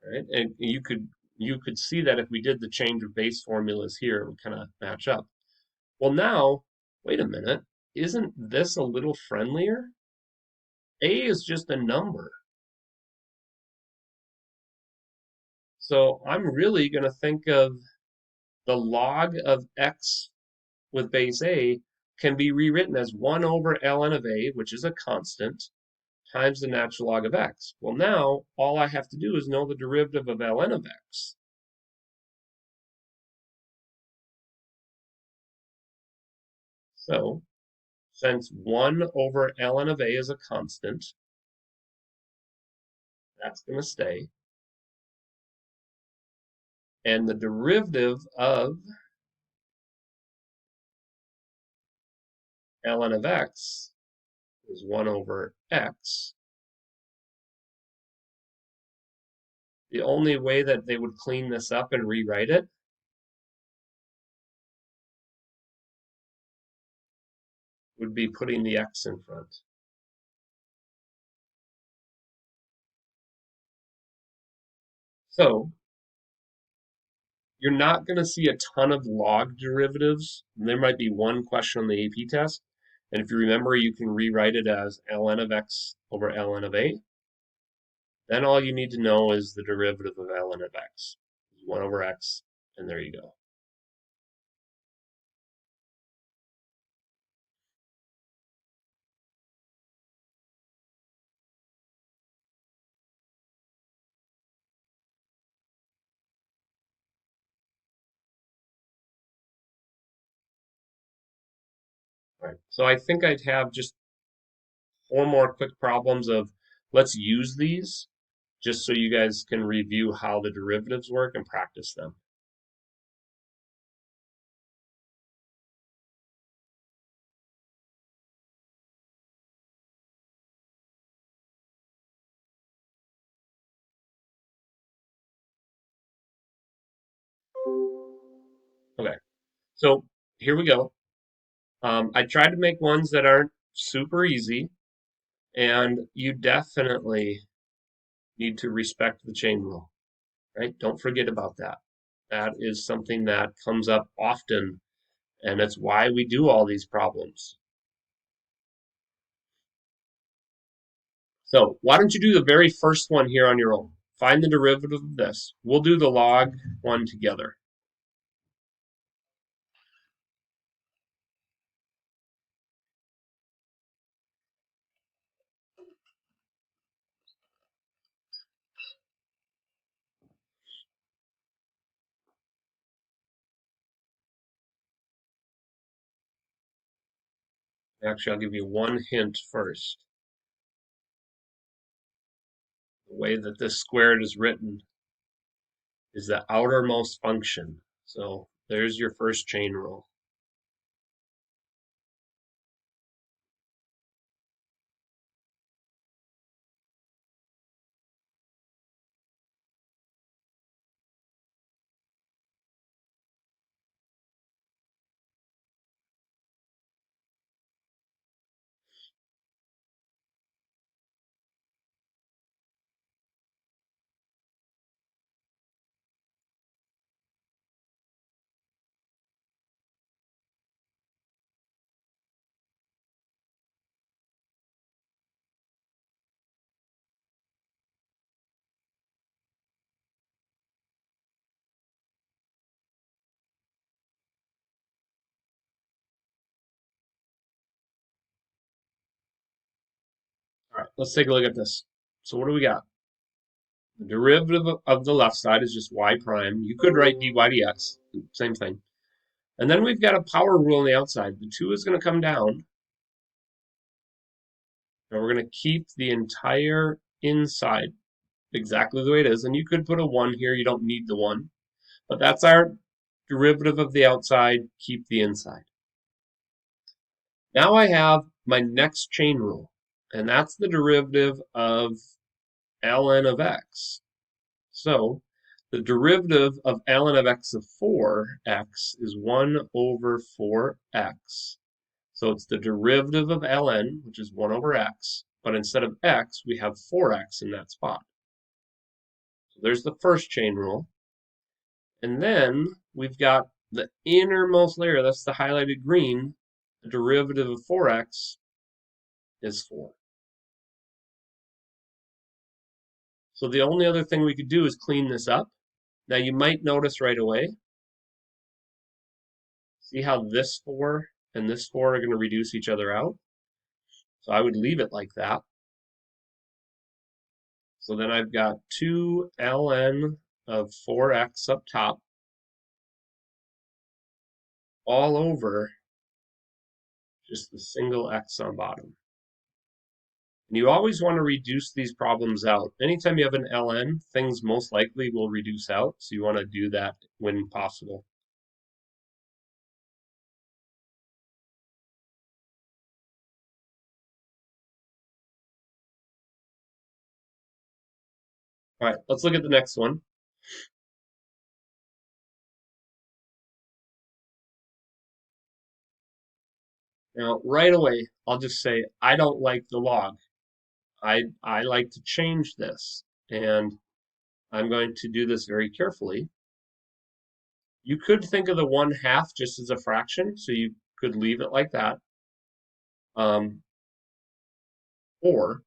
Right? And you could see that if we did the change of base formulas here, it would kind of match up. Well, now, wait a minute. Isn't this a little friendlier? A is just a number. So I'm really going to think of the log of x with base a can be rewritten as 1 over ln of a, which is a constant, times the natural log of x. Well, now all I have to do is know the derivative of ln of x. So since 1 over ln of a is a constant, that's going to stay. And the derivative of ln of x is 1 over x. The only way that they would clean this up and rewrite it would be putting the x in front. So you're not going to see a ton of log derivatives. There might be one question on the AP test. And if you remember, you can rewrite it as ln of x over ln of a. Then all you need to know is the derivative of ln of x. 1 over x, and there you go. All right. So I think I'd have just 4 more quick problems of let's use these just so you guys can review how the derivatives work and practice them. Okay, so here we go. I tried to make ones that aren't super easy, and you definitely need to respect the chain rule, right? Don't forget about that. That is something that comes up often, and it's why we do all these problems. So why don't you do the very first one here on your own? Find the derivative of this. We'll do the log one together. Actually, I'll give you one hint first. The way that this squared is written is the outermost function. So there's your first chain rule. All right, let's take a look at this. So what do we got? The derivative of the left side is just y prime. You could write dy dx, same thing. And then we've got a power rule on the outside. The 2 is going to come down. And we're going to keep the entire inside exactly the way it is. And you could put a 1 here. You don't need the 1. But that's our derivative of the outside. Keep the inside. Now I have my next chain rule. And that's the derivative of ln of x. So the derivative of ln of x of 4x is 1 over 4x. So it's the derivative of ln, which is 1 over x, but instead of x, we have 4x in that spot. So there's the first chain rule. And then we've got the innermost layer, that's the highlighted green. The derivative of 4x is 4. So the only other thing we could do is clean this up. Now you might notice right away, see how this 4 and this 4 are going to reduce each other out? So I would leave it like that. So then I've got 2 ln of 4x up top all over just the single x on bottom. And you always want to reduce these problems out. Anytime you have an ln, things most likely will reduce out, so you want to do that when possible. All right, let's look at the next one. Now, right away, I'll just say I don't like the log. I like to change this, and I'm going to do this very carefully. You could think of the 1/2 just as a fraction, so you could leave it like that. Or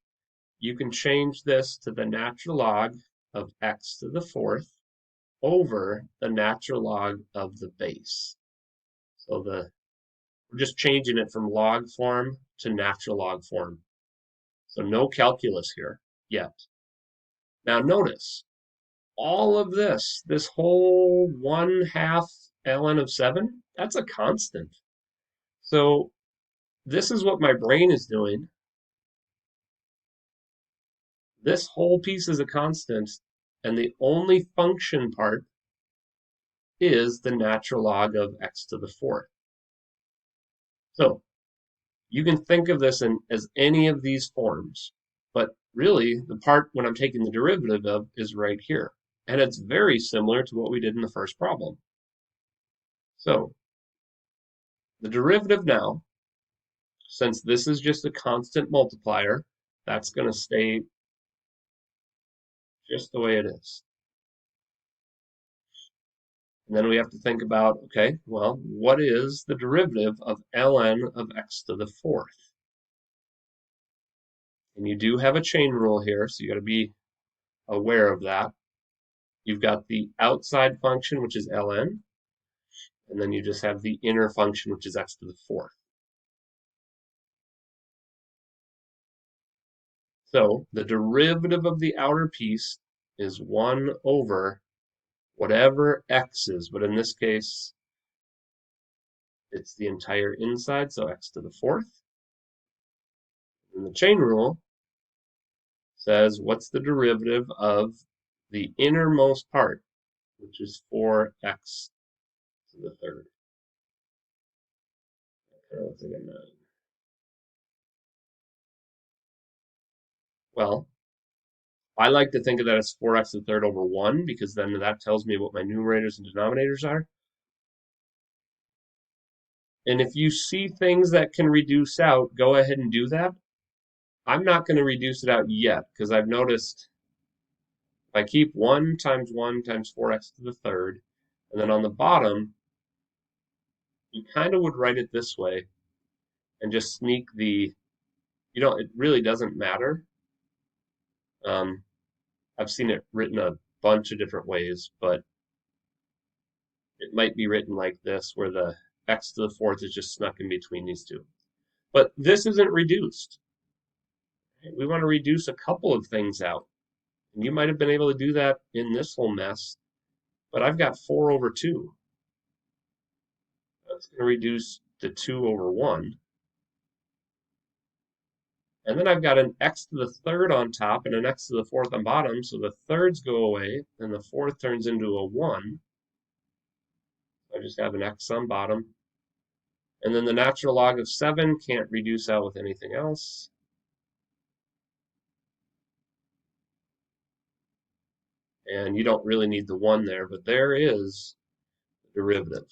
you can change this to the natural log of x to the 4th over the natural log of the base. So we're just changing it from log form to natural log form. So no calculus here yet. Now notice, all of this whole 1/2 ln of 7, that's a constant. So this is what my brain is doing. This whole piece is a constant, and the only function part is the natural log of x to the 4th. So you can think of this as any of these forms, but really the part when I'm taking the derivative of is right here. And it's very similar to what we did in the first problem. So the derivative now, since this is just a constant multiplier, that's going to stay just the way it is. And then we have to think about, okay, well, what is the derivative of ln of x to the 4th? And you do have a chain rule here, so you got to be aware of that. You've got the outside function, which is ln, and then you just have the inner function, which is x to the 4th. So the derivative of the outer piece is 1 over whatever x is, but in this case, it's the entire inside, so x to the 4th. And the chain rule says what's the derivative of the innermost part, which is 4x to the third. Well, I like to think of that as 4x to the third over 1 because then that tells me what my numerators and denominators are. And if you see things that can reduce out, go ahead and do that. I'm not going to reduce it out yet because I've noticed if I keep 1 times 4x to the third, and then on the bottom, you kind of would write it this way and just sneak the, it really doesn't matter. I've seen it written a bunch of different ways, but it might be written like this, where the x to the fourth is just snuck in between these two. But this isn't reduced. We want to reduce a couple of things out. And you might have been able to do that in this whole mess, but I've got 4 over 2. That's going to reduce to 2 over 1. And then I've got an x to the third on top and an x to the fourth on bottom, so the thirds go away, and the fourth turns into a 1. I just have an x on bottom. And then the natural log of 7 can't reduce out with anything else. And you don't really need the 1 there, but there is the derivative.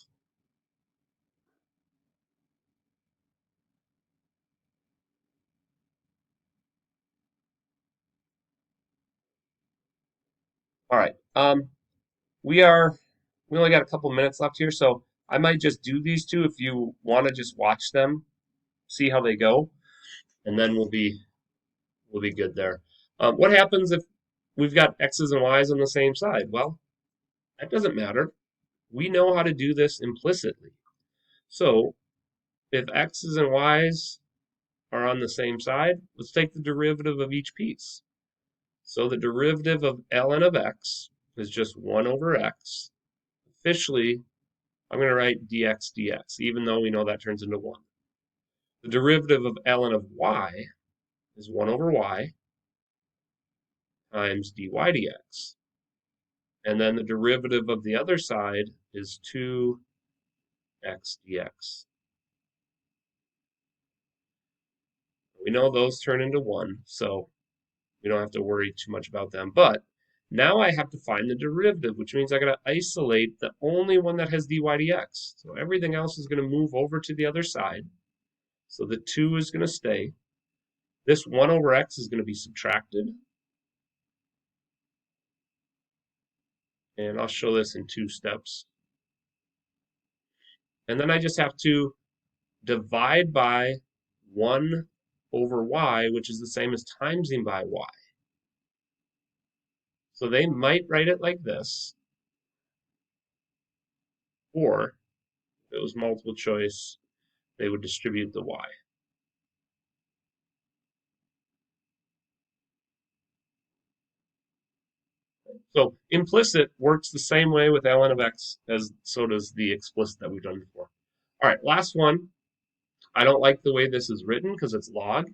All right. We only got a couple minutes left here, so I might just do these two if you want to just watch them, see how they go, and then we'll be good there. What happens if we've got x's and y's on the same side? Well, that doesn't matter. We know how to do this implicitly. So if x's and y's are on the same side, let's take the derivative of each piece. So the derivative of ln of x is just 1 over x. Officially, I'm going to write dx dx, even though we know that turns into 1. The derivative of ln of y is 1 over y times dy dx. And then the derivative of the other side is 2x dx. We know those turn into 1, so we don't have to worry too much about them. But now I have to find the derivative, which means I got to isolate the only one that has dy dx. So everything else is going to move over to the other side. So the 2 is going to stay. This 1 over x is going to be subtracted. And I'll show this in 2 steps. And then I just have to divide by 1 over y, which is the same as timesing by y. So they might write it like this, or if it was multiple choice, they would distribute the y. So implicit works the same way with ln of x as so does the explicit that we've done before. All right, last one. I don't like the way this is written because it's log.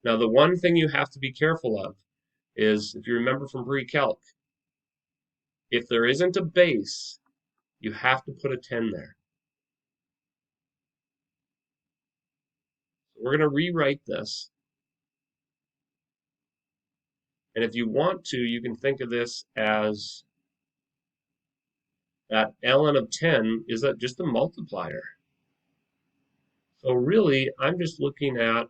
Now the one thing you have to be careful of is, if you remember from pre-calc, if there isn't a base, you have to put a 10 there. So we're going to rewrite this. And if you want to, you can think of this as that ln of 10 is just a multiplier. So really, I'm just looking at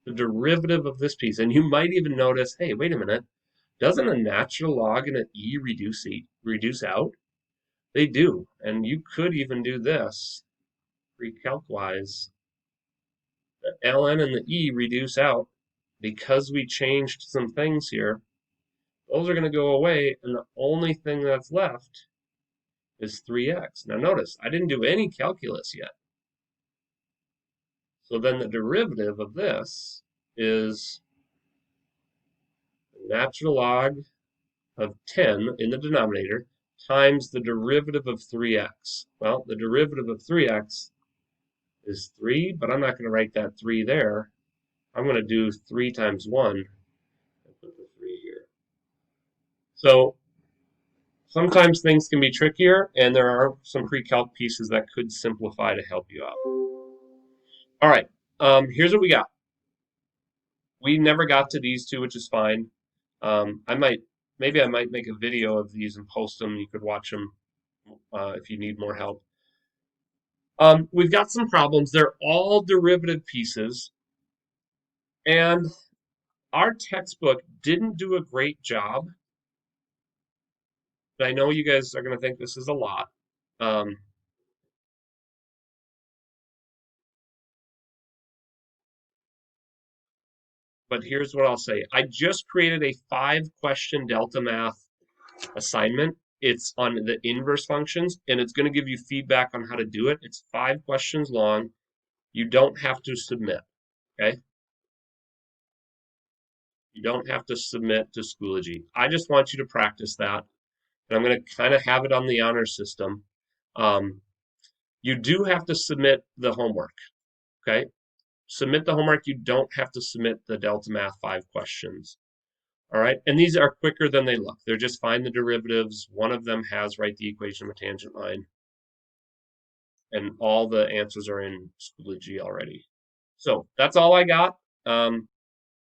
the derivative of this piece. And you might even notice, hey, wait a minute, doesn't a natural log and an e reduce out? They do. And you could even do this, pre-calc-wise. The ln and the e reduce out because we changed some things here. Those are going to go away, and the only thing that's left is 3x. Now notice, I didn't do any calculus yet. So then the derivative of this is the natural log of 10 in the denominator times the derivative of 3x. Well, the derivative of 3x is 3, but I'm not going to write that 3 there. I'm going to do 3 times 1 and put the 3 here. So sometimes things can be trickier, and there are some pre-calc pieces that could simplify to help you out. All right, here's what we got. We never got to these two, which is fine. Maybe I might make a video of these and post them. You could watch them if you need more help. We've got some problems. They're all derivative pieces, and our textbook didn't do a great job. But I know you guys are going to think this is a lot. Um, but here's what I'll say. I just created a 5-question delta math assignment. It's on the inverse functions, and it's going to give you feedback on how to do it. It's 5 questions long. You don't have to submit, okay? You don't have to submit to Schoology. I just want you to practice that, and I'm going to kind of have it on the honor system. Um, you do have to submit the homework, okay? Submit the homework. You don't have to submit the Delta Math 5 questions. All right, and these are quicker than they look. They're just find the derivatives. One of them has write the equation of a tangent line, and all the answers are in Schoology already. So that's all I got.